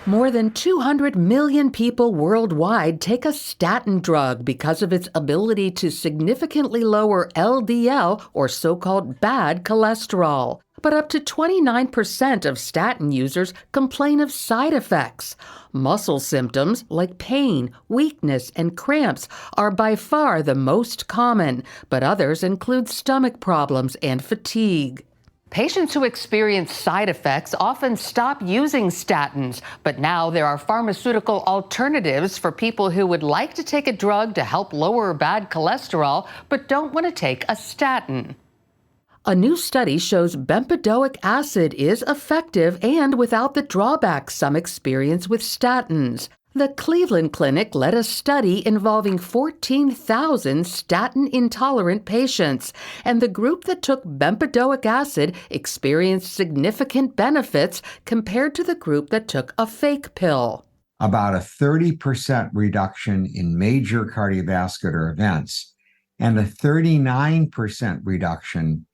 More than 200 million people worldwide take a statin drug because of its ability to significantly lower LDL, or so-called bad cholesterol. But up to 29% of statin users complain of side effects. Muscle symptoms like pain, weakness, and cramps are by far the most common, but others include stomach problems and fatigue. Patients who experience side effects often stop using statins, but now there are pharmaceutical alternatives for people who would like to take a drug to help lower bad cholesterol but don't want to take a statin. A new study shows bempedoic acid is effective and without the drawbacks some experience with statins. The Cleveland Clinic led a study involving 14,000 statin-intolerant patients, and the group that took bempedoic acid experienced significant benefits compared to the group that took a fake pill. About a 30% reduction in major cardiovascular events and a 39% reduction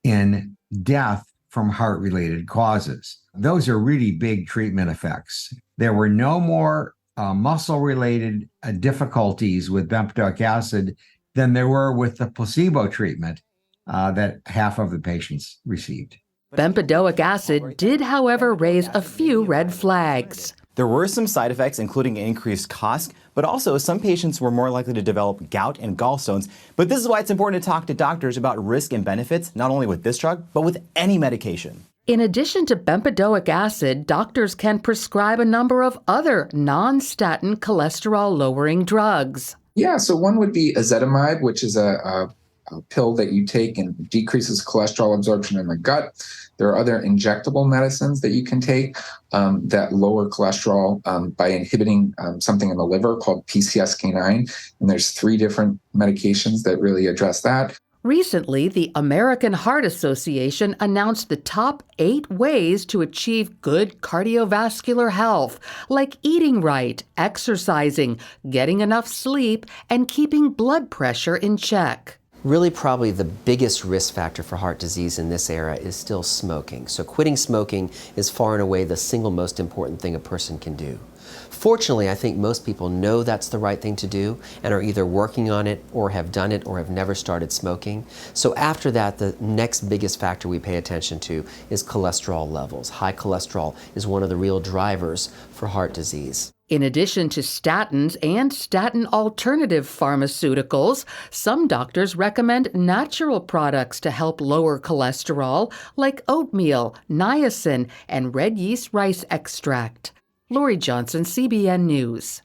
in death from heart-related causes. Those are really big treatment effects. There were no more muscle-related difficulties with bempedoic acid than there were with the placebo treatment that half of the patients received. Bempedoic acid did, however, raise a few red flags. There were some side effects, including increased cost, but also some patients were more likely to develop gout and gallstones. But this is why it's important to talk to doctors about risk and benefits, not only with this drug, but with any medication. In addition to bempedoic acid, doctors can prescribe a number of other non-statin cholesterol-lowering drugs. Yeah, so one would be ezetimibe, which is a pill that you take and decreases cholesterol absorption in the gut. There are other injectable medicines that you can take that lower cholesterol by inhibiting something in the liver called PCSK9. And there's 3 different medications that really address that. Recently, the American Heart Association announced the top 8 ways to achieve good cardiovascular health, like eating right, exercising, getting enough sleep, and keeping blood pressure in check. Really, probably the biggest risk factor for heart disease in this era is still smoking. So quitting smoking is far and away the single most important thing a person can do. Fortunately, I think most people know that's the right thing to do and are either working on it or have done it or have never started smoking. So after that, the next biggest factor we pay attention to is cholesterol levels. High cholesterol is one of the real drivers for heart disease. In addition to statins and statin alternative pharmaceuticals, some doctors recommend natural products to help lower cholesterol, like oatmeal, niacin, and red yeast rice extract. Lorie Johnson, CBN News.